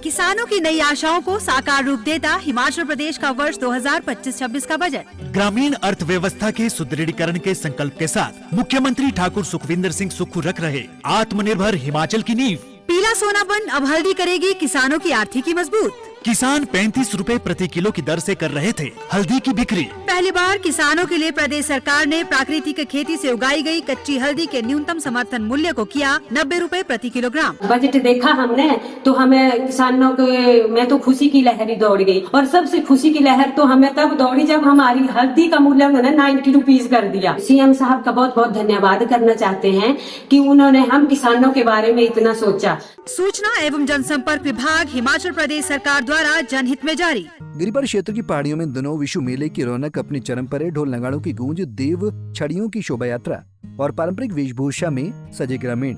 किसानों की नई आशाओं को साकार रूप देता हिमाचल प्रदेश का वर्ष 2025-26 का बजट। ग्रामीण अर्थव्यवस्था के सुदृढ़ीकरण के संकल्प के साथ मुख्यमंत्री ठाकुर सुखविंदर सिंह सुक्खू रख रहे आत्मनिर्भर हिमाचल की नींव। पीला सोनापन अब हल्दी करेगी किसानों की आर्थिकी मजबूत। किसान 35 रुपए प्रति किलो की दर से कर रहे थे हल्दी की बिक्री। पहली बार किसानों के लिए प्रदेश सरकार ने प्राकृतिक खेती से उगाई गई कच्ची हल्दी के न्यूनतम समर्थन मूल्य को किया 90 रुपए प्रति किलोग्राम। बजट देखा हमने तो हमें किसानों के में तो खुशी की लहर ही दौड़ गई, और सबसे खुशी की लहर तो हमें तब दौड़ी जब हमारी हल्दी का मूल्य उन्होंने 90 रुपीज कर दिया। सीएम साहब का बहुत बहुत धन्यवाद करना चाहते हैं कि उन्होंने हम किसानों के बारे में इतना सोचा। सूचना एवं जनसंपर्क विभाग हिमाचल प्रदेश सरकार द्वारा जनहित में जारी। गिरिपार क्षेत्र की पहाड़ियों में दिनों विशु मेले की रौनक अपने चरम पर है। ढोल नगाड़ों की गूंज, देव छड़ियों की शोभा यात्रा और पारंपरिक वेशभूषा में सजे ग्रामीण।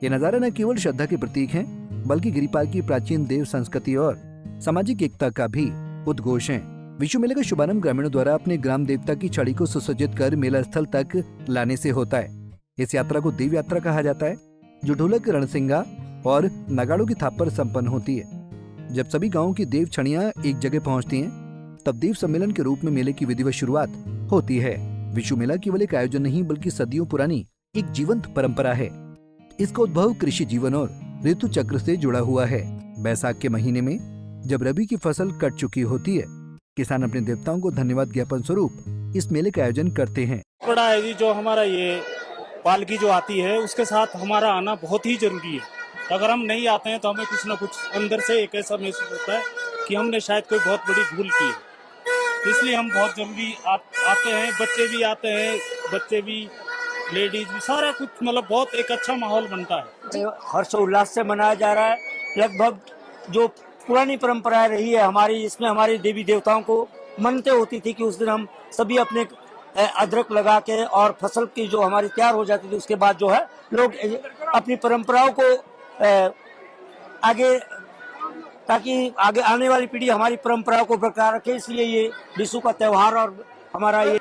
ये नजारा न केवल श्रद्धा के प्रतीक है बल्कि गिरिपार की प्राचीन देव संस्कृति और सामाजिक एकता का भी उद्घोष है। विशु मेले का शुभारंभ ग्रामीणों द्वारा अपने ग्राम देवता की छड़ी को सुसज्जित कर मेला स्थल तक लाने से होता है। इस यात्रा को देव यात्रा कहा जाता है, जो ढोलक, रणसिंगा और नगाड़ों की थाप पर संपन्न होती है। जब सभी गांवों की देव छड़ियां एक जगह पहुंचती हैं, तब देव सम्मेलन के रूप में मेले की विधिवत शुरुआत होती है। विशु मेला केवल एक आयोजन नहीं बल्कि सदियों पुरानी एक जीवंत परंपरा है। इसका उद्भव कृषि जीवन और ऋतु चक्र से जुड़ा हुआ है। बैसाख के महीने में जब रबी की फसल कट चुकी होती है, किसान अपने देवताओं को धन्यवाद ज्ञापन स्वरूप इस मेले का आयोजन करते हैं। बड़ा है जी, जो हमारा ये पालकी जो आती है उसके साथ हमारा आना बहुत ही जरूरी है। अगर हम नहीं आते हैं तो हमें कुछ ना कुछ अंदर से एक ऐसा महसूस होता है कि हमने शायद कोई बहुत बड़ी भूल की है। इसलिए हम बहुत जल्दी आते हैं, बच्चे भी आते हैं, बच्चे भी, लेडीज भी, सारा कुछ, मतलब बहुत एक अच्छा माहौल बनता है। हर्षोल्लास से मनाया जा रहा है। लगभग जो पुरानी परंपरा रही है हमारी, इसमें हमारे देवी देवताओं को मनते होती थी कि उस दिन हम सभी अपने अदरक लगा के और फसल की जो हमारी तैयार हो जाती थी, उसके बाद जो है लोग अपनी परंपराओं को आगे, ताकि आगे आने वाली पीढ़ी हमारी परंपराओं को बरकरार रखे। इसलिए ये विशु का त्योहार और हमारा ये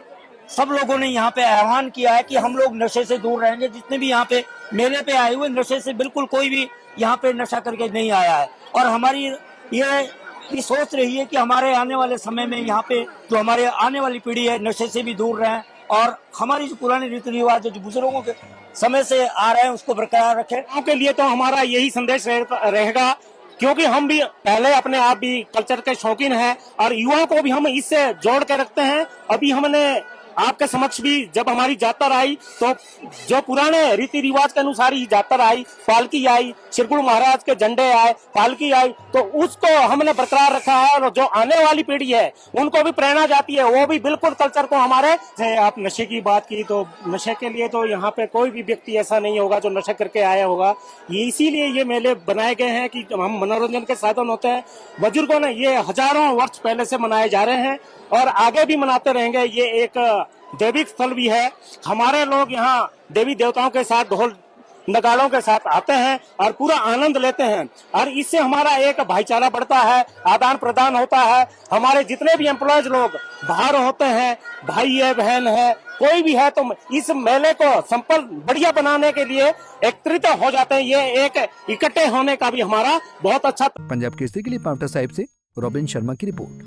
सब लोगों ने यहाँ पे आह्वान किया है कि हम लोग नशे से दूर रहेंगे। जितने भी यहाँ पे मेले पे आए हुए, नशे से बिल्कुल कोई भी यहाँ पे नशा करके नहीं आया है। और हमारी ये सोच रही है कि हमारे आने वाले समय में यहाँ पे जो हमारे आने वाली पीढ़ी है नशे से भी दूर रहें, और हमारी जो पुरानी रीति रिवाज जो बुजुर्गों के समय से आ रहे हैं उसको बरकरार रखें। गाँव के लिए तो हमारा यही संदेश रहेगा, क्योंकि हम भी पहले अपने आप भी कल्चर के शौकीन हैं और युवाओं को भी हम इससे जोड़ के रखते हैं। अभी हमने आपके समक्ष भी जब हमारी यात्रा आई तो जो पुराने रीति रिवाज के अनुसार ही यात्रा आई, पालकी आई, श्री गुरु महाराज के झंडे आए, पालकी आई, तो उसको हमने बरकरार रखा है। और जो आने वाली पीढ़ी है उनको भी प्रेरणा जाती है, वो भी बिल्कुल कल्चर को हमारे। आप नशे की बात की तो नशे के लिए तो यहाँ पे कोई भी व्यक्ति ऐसा नहीं होगा जो नशा करके आया होगा। ये इसीलिए ये मेले बनाए गए हैं कि हम मनोरंजन के साधन होते हैं। बुजुर्गों ने ये हजारों वर्ष पहले से मनाए जा रहे हैं और आगे भी मनाते रहेंगे। ये एक दैविक स्थल भी है। हमारे लोग यहाँ देवी देवताओं के साथ, ढोल नगाड़ों के साथ आते हैं और पूरा आनंद लेते हैं, और इससे हमारा एक भाईचारा बढ़ता है, आदान प्रदान होता है। हमारे जितने भी एम्प्लॉयज लोग बाहर होते हैं, भाई है, बहन है, कोई भी है, तो इस मेले को संपन्न बढ़िया बनाने के लिए एकत्रित हो जाते हैं। ये एक इकट्ठे होने का भी हमारा बहुत अच्छा। पंजाब केसरी के लिए पावटा साहिब से रॉबिन शर्मा की रिपोर्ट।